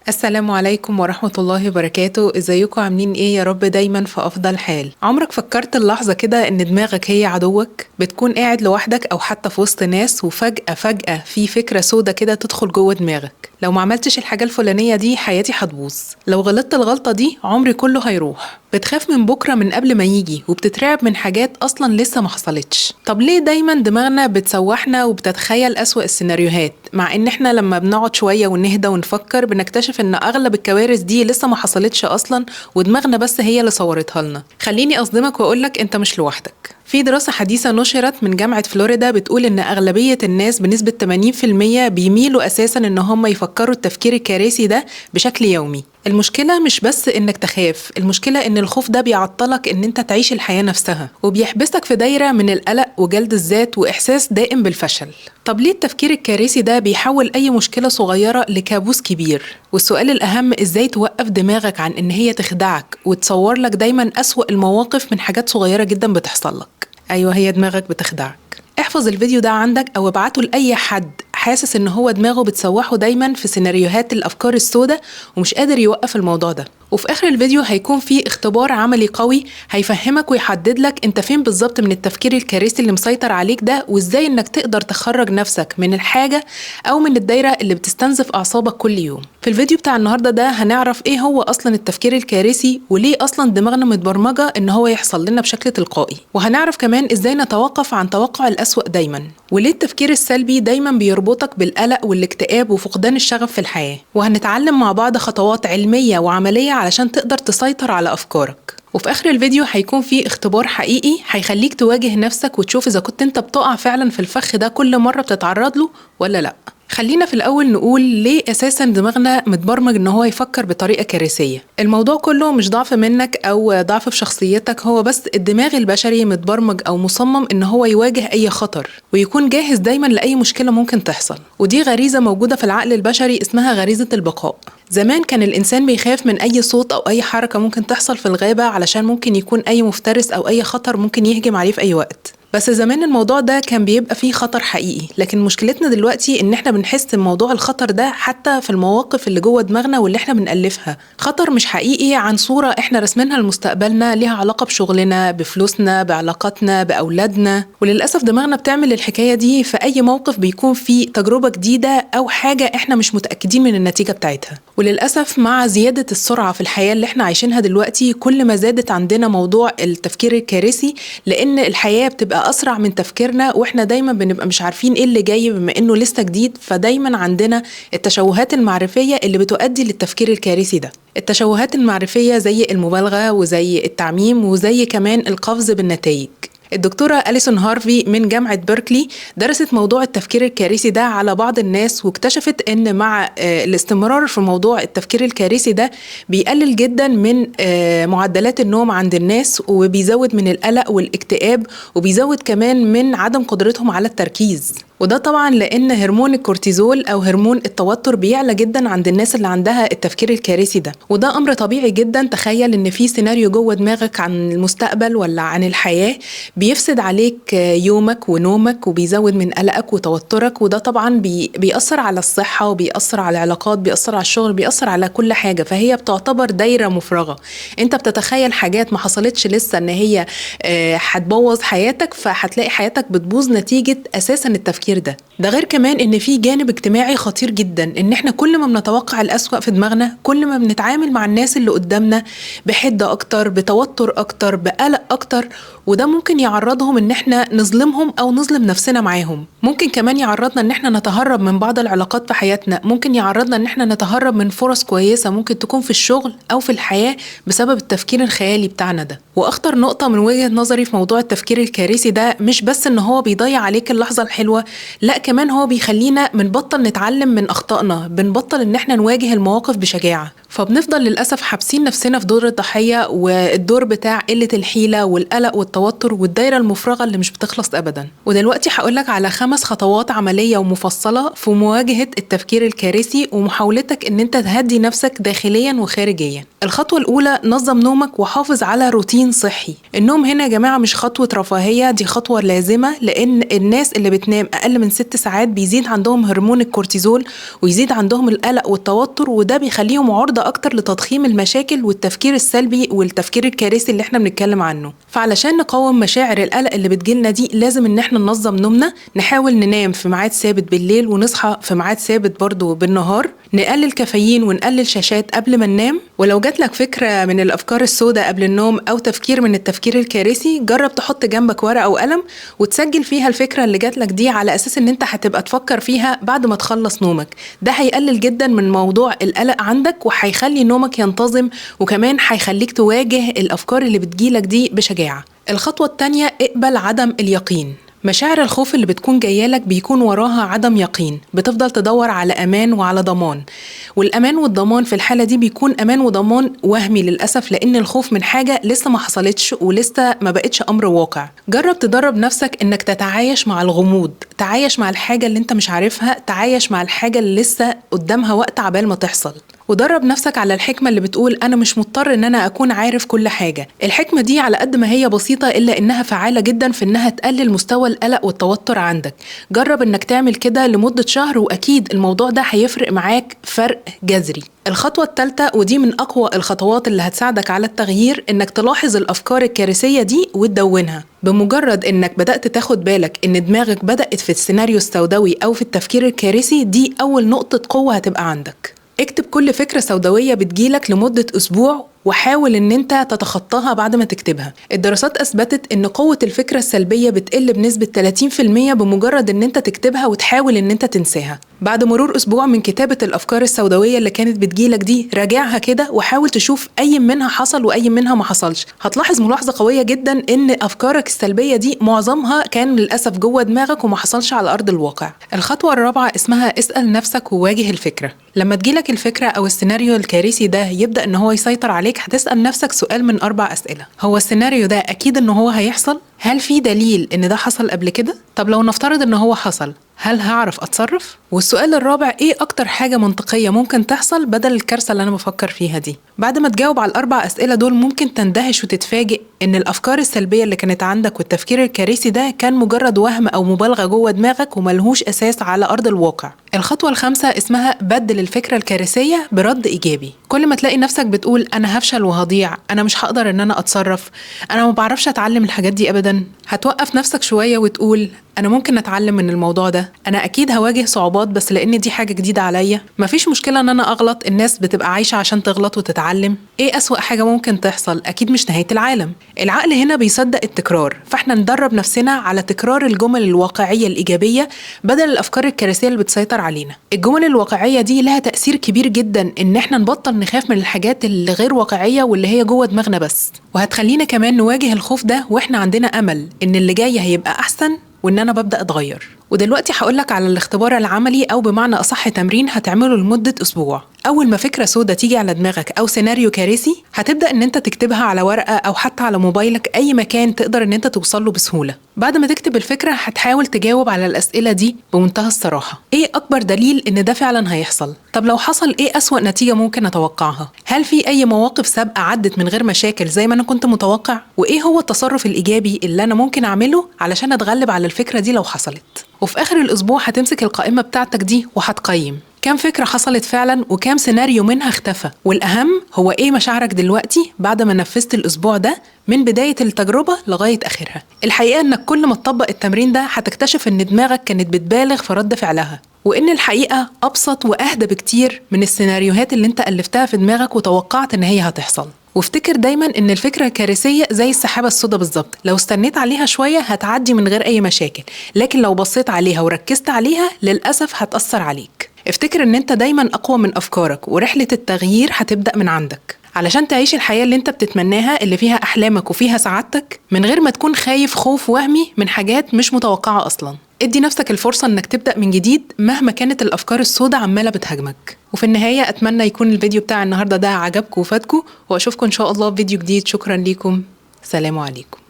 السلام عليكم ورحمة الله وبركاته. ازيكم عاملين ايه؟ يا رب دايما في افضل حال. عمرك فكرت اللحظة كده ان دماغك هي عدوك؟ بتكون قاعد لوحدك او حتى في وسط ناس وفجأة في فكرة سودة كده تدخل جوه دماغك، لو ما عملتش الحاجة الفلانية دي حياتي هتبوظ، لو غلطت الغلطة دي عمري كله هيروح. بتخاف من بكرة من قبل ما يجي وبتترعب من حاجات اصلا لسه ما حصلتش. طب ليه دايما دماغنا بتسوحنا وبتتخيل اسوأ السيناريوهات، مع ان احنا لما بنقعد شوية ونهدى ونفكر بنكتشف ان اغلب الكوارث دي لسه ما حصلتش اصلا ودماغنا بس هي اللي صورتها لنا؟ خليني اصدمك واقولك انت مش لوحدك. في دراسة حديثة نشرت من جامعة فلوريدا بتقول إن أغلبية الناس بنسبة 80% بيميلوا أساساً إن هم يفكروا التفكير الكارثي ده بشكل يومي. المشكلة مش بس إنك تخاف، المشكلة إن الخوف ده بيعطلك إن أنت تعيش الحياة نفسها وبيحبسك في دايرة من القلق وجلد الذات وإحساس دائم بالفشل. طب ليه التفكير الكارثي ده بيحول أي مشكلة صغيرة لكابوس كبير؟ والسؤال الأهم، إزاي توقف دماغك عن إن هي تخدعك وتصور لك دايماً أسوأ المواقف من حاجات صغيرة جداً بتحصل لك؟ أيوة، هي دماغك بتخدعك. احفظ الفيديو ده عندك أو ابعته لأي حد حاسس إن هو دماغه بتسوحه دايما في سيناريوهات الأفكار السوداء ومش قادر يوقف الموضوع ده. وفي آخر الفيديو هيكون فيه اختبار عملي قوي هيفهمك ويحدد لك انت فين بالظبط من التفكير الكارثي اللي مسيطر عليك ده، وازاي انك تقدر تخرج نفسك من الحاجة او من الدايرة اللي بتستنزف اعصابك كل يوم. في الفيديو بتاع النهاردة ده هنعرف ايه هو اصلا التفكير الكارثي وليه اصلا دماغنا متبرمجة ان هو يحصل لنا بشكل تلقائي، وهنعرف كمان ازاي نتوقف عن توقع الأسوأ دايما، وليه التفكير السلبي دايما بيربطك بالقلق والاكتئاب وفقدان الشغف في الحياة. وهنتعلم مع بعض خطوات علمية وعملية علشان تقدر تسيطر على أفكارك. وفي آخر الفيديو هيكون فيه اختبار حقيقي هيخليك تواجه نفسك وتشوف إذا كنت انت بتقع فعلا في الفخ ده كل مرة بتتعرض له ولا لأ. خلينا في الأول نقول ليه أساساً دماغنا متبرمج إن هو يفكر بطريقة كارثية. الموضوع كله مش ضعف منك أو ضعف في شخصيتك، هو بس الدماغ البشري متبرمج أو مصمم إن هو يواجه أي خطر ويكون جاهز دايماً لأي مشكلة ممكن تحصل، ودي غريزة موجودة في العقل البشري اسمها غريزة البقاء. زمان كان الإنسان بيخاف من أي صوت أو أي حركة ممكن تحصل في الغابة علشان ممكن يكون أي مفترس أو أي خطر ممكن يهجم عليه في أي وقت. بس زمان الموضوع ده كان بيبقى فيه خطر حقيقي، لكن مشكلتنا دلوقتي ان احنا بنحس بموضوع الخطر ده حتى في المواقف اللي جوه دماغنا واللي احنا بنألفها. خطر مش حقيقي عن صورة احنا رسمينها لمستقبلنا ليها علاقة بشغلنا، بفلوسنا، بعلاقاتنا، بأولادنا. وللأسف دماغنا بتعمل الحكاية دي في أي موقف بيكون فيه تجربة جديدة أو حاجة احنا مش متأكدين من النتيجة بتاعتها. وللأسف مع زيادة السرعة في الحياة اللي احنا عايشينها دلوقتي كل ما زادت عندنا موضوع التفكير الكارثي، لأن الحياة بتبقى أسرع من تفكيرنا وإحنا دايما بنبقى مش عارفين إيه اللي جاي بما إنه لسه جديد، فدايما عندنا التشوهات المعرفية اللي بتؤدي للتفكير الكارثي ده. التشوهات المعرفية زي المبالغة وزي التعميم وزي كمان القفز بالنتائج. الدكتورة أليسون هارفي من جامعة بيركلي درست موضوع التفكير الكارثي ده على بعض الناس، واكتشفت ان مع الاستمرار في موضوع التفكير الكارثي ده بيقلل جدا من معدلات النوم عند الناس، وبيزود من القلق والاكتئاب، وبيزود كمان من عدم قدرتهم على التركيز. وده طبعا لأن هرمون الكورتيزول أو هرمون التوتر بيعلى جدا عند الناس اللي عندها التفكير الكارثي ده، وده أمر طبيعي جدا. تخيل إن في سيناريو جوه دماغك عن المستقبل ولا عن الحياة بيفسد عليك يومك ونومك وبيزود من قلقك وتوترك، وده طبعا بيأثر على الصحة وبيأثر على العلاقات، بيأثر على الشغل، بيأثر على كل حاجة. فهي بتعتبر دايرة مفرغة، انت بتتخيل حاجات ما حصلتش لسه ان هي هتبوظ حياتك، فهتلاقي حياتك بتبوظ نتيجة أساسا التفكير ده غير كمان ان في جانب اجتماعي خطير جدا، ان احنا كل ما بنتوقع الأسوأ في دماغنا كل ما بنتعامل مع الناس اللي قدامنا بحدة اكتر، بتوتر اكتر، بقلق اكتر، وده ممكن يعرضهم ان احنا نظلمهم او نظلم نفسنا معاهم. ممكن كمان يعرضنا ان احنا نتهرب من بعض العلاقات في حياتنا، ممكن يعرضنا ان احنا نتهرب من فرص كويسة ممكن تكون في الشغل او في الحياة بسبب التفكير الخيالي بتاعنا ده. واخطر نقطة من وجهة نظري في موضوع التفكير الكارثي ده مش بس ان هو بيضيع عليك اللحظة الحلوة، لا كمان هو بيخلينا بنبطل نتعلم من اخطائنا، بنبطل ان احنا نواجه المواقف بشجاعة. فبنفضل للأسف حابسين نفسنا في دور الضحية والدور بتاع قلة الحيلة والقلق والتوتر والدايرة المفرغة اللي مش بتخلص أبدا. ودلوقتي هقولك على 5 خطوات عملية ومفصلة في مواجهة التفكير الكارثي ومحاولتك إن أنت تهدي نفسك داخليا وخارجيا. الخطوة الأولى: نظم نومك وحافظ على روتين صحي. النوم هنا يا جماعة مش خطوة رفاهية، دي خطوة لازمة، لأن الناس اللي بتنام أقل من 6 ساعات بيزيد عندهم هرمون الكورتيزول ويزيد عندهم القلق والتوتر، وده بيخليهم عرضة أكتر لتضخيم المشاكل والتفكير السلبي والتفكير الكارثي اللي احنا بنتكلم عنه. فعلشان نقاوم مشاعر القلق اللي بتجيلنا دي لازم ان احنا ننظم نومنا، نحاول ننام في ميعاد ثابت بالليل ونصحى في ميعاد ثابت برضو بالنهار، نقلل كافيين ونقلل شاشات قبل ما ننام. ولو جات لك فكرة من الأفكار السوداء قبل النوم أو تفكير من التفكير الكارثي، جرب تحط جنبك ورقة وقلم وتسجل فيها الفكرة اللي جات لك دي، على أساس ان انت هتبقى تفكر فيها بعد ما تخلص نومك. ده هيقلل جدا من موضوع القلق عندك وهيخلي نومك ينتظم، وكمان هيخليك تواجه الأفكار اللي بتجيلك دي بشجاعة. الخطوة التانية: اقبل عدم اليقين. مشاعر الخوف اللي بتكون جايالك بيكون وراها عدم يقين، بتفضل تدور على أمان وعلى ضمان، والأمان والضمان في الحالة دي بيكون أمان وضمان وهمي للأسف، لأن الخوف من حاجة لسه ما حصلتش ولسه ما بقتش أمر واقع. جرب تدرب نفسك إنك تتعايش مع الغموض، تعايش مع الحاجة اللي انت مش عارفها، تعايش مع الحاجة اللي لسه قدامها وقت عبال ما تحصل. ودرب نفسك على الحكمة اللي بتقول أنا مش مضطر إن أنا أكون عارف كل حاجة. الحكمة دي على قد ما هي بسيطة إلا إنها فعالة جدا في إنها تقلل مستوى القلق والتوتر عندك. جرب إنك تعمل كده لمدة شهر وأكيد الموضوع ده هيفرق معاك فرق جذري. الخطوة الثالثة، ودي من أقوى الخطوات اللي هتساعدك على التغيير، إنك تلاحظ الأفكار الكارثية دي وتدونها. بمجرد إنك بدأت تاخد بالك إن دماغك بدأت في السيناريو السوداوي أو في التفكير الكارثي، دي أول نقطة قوة هتبقى عندك. اكتب كل فكرة سوداوية بتجيلك لمدة أسبوع وحاول ان انت تتخطاها بعد ما تكتبها. الدراسات اثبتت ان قوة الفكرة السلبية بتقل بنسبة 30% بمجرد ان انت تكتبها وتحاول ان انت تنساها. بعد مرور اسبوع من كتابة الافكار السوداوية اللي كانت بتجيلك دي، راجعها كده وحاول تشوف اي منها حصل واي منها ما حصلش. هتلاحظ ملاحظة قوية جدا ان افكارك السلبية دي معظمها كان للاسف جوه دماغك وما حصلش على ارض الواقع. الخطوة الرابعة اسمها اسأل نفسك وواجه الفكرة. لما تجيلك الفكرة او السيناريو الكارثي ده يبدأ ان هو يسيطر عليك، هتسأل نفسك سؤال من 4 أسئلة. هو السيناريو ده أكيد إنه هو هيحصل؟ هل في دليل إن ده حصل قبل كده؟ طب لو نفترض إنه هو حصل، هل هعرف أتصرف؟ والسؤال الرابع: إيه أكتر حاجة منطقية ممكن تحصل بدل الكارثة اللي أنا بفكر فيها دي؟ بعد ما تجاوب على ال4 أسئلة دول، ممكن تندهش وتتفاجئ إن الأفكار السلبية اللي كانت عندك والتفكير الكارثي ده كان مجرد وهم أو مبالغة جوه دماغك وملهوش أساس على أرض الواقع. الخطوة الخامسة اسمها بدل الفكرة الكارثية برد إيجابي. كل ما تلاقي نفسك بتقول أنا هفشل وهضيع، أنا مش هقدر إن أنا أتصرف، أنا ما بعرفش أتعلم الحاجات دي أبدا، هتوقف نفسك شوية وتقول أنا ممكن أتعلم من الموضوع ده، أنا أكيد هواجه صعوبات بس لأن دي حاجة جديدة عليا، مفيش مشكلة إن أنا أغلط، الناس بتبقى عايشة عشان تغلط وتتعلم. إيه أسوأ حاجة ممكن تحصل؟ أكيد مش نهاية العالم. العقل هنا بيصدق التكرار، فإحنا ندرب نفسنا على تكرار الجمل الواقعية الإيجابية بدل الأفكار الكارثية اللي بتسيطر علينا. الجمل الواقعية دي لها تأثير كبير جدا إن إحنا نبطل نخاف من الحاجات اللي غير واقعية واللي هي جوه دماغنا بس، وهتخلينا كمان نواجه الخوف ده وإحنا عندنا أمل إن اللي جاي هيبقى أحسن وإن أنا ببدأ أتغير. ودلوقتي هقولك على الاختبار العملي، أو بمعنى أصح تمرين هتعمله لمدة أسبوع. أول ما فكرة سودة تيجي على دماغك أو سيناريو كارثي، هتبدأ إن أنت تكتبها على ورقة أو حتى على موبايلك، أي مكان تقدر إن أنت توصله بسهولة. بعد ما تكتب الفكرة هتحاول تجاوب على الأسئلة دي بمنتهى الصراحة. إيه أكبر دليل إن ده فعلا هيحصل؟ طب لو حصل، إيه أسوأ نتيجة ممكن أتوقعها؟ هل في أي مواقف سابقة عدت من غير مشاكل زي ما أنا كنت متوقع؟ وإيه هو التصرف الإيجابي اللي أنا ممكن أعمله علشان أتغلب على الفكرة دي لو حصلت؟ وفي آخر الأسبوع هتمسك القائمة بتاعتك دي وهتقيم كام فكرة حصلت فعلا وكام سيناريو منها اختفى، والأهم هو إيه مشاعرك دلوقتي بعد ما نفذت الأسبوع ده من بداية التجربة لغاية آخرها. الحقيقة إنك كل ما تطبق التمرين ده هتكتشف إن دماغك كانت بتبالغ في رد فعلها، وإن الحقيقة أبسط وأهدى بكتير من السيناريوهات اللي أنت ألفتها في دماغك وتوقعت إن هي هتحصل. وافتكر دايما إن الفكرة الكارثية زي السحابة السوداء بالظبط، لو استنيت عليها شوية هتعدي من غير أي مشاكل، لكن لو بصيت عليها وركزت عليها للأسف هتأثر عليك. افتكر إن أنت دايما أقوى من أفكارك، ورحلة التغيير هتبدأ من عندك علشان تعيش الحياة اللي انت بتتمناها، اللي فيها أحلامك وفيها سعادتك، من غير ما تكون خايف خوف وهمي من حاجات مش متوقعة أصلا. ادي نفسك الفرصة انك تبدأ من جديد مهما كانت الافكار السوداء عمالة بتهاجمك. وفي النهاية اتمنى يكون الفيديو بتاع النهاردة ده عجبكم وفادكم، واشوفكم ان شاء الله في فيديو جديد. شكرا ليكم، سلام عليكم.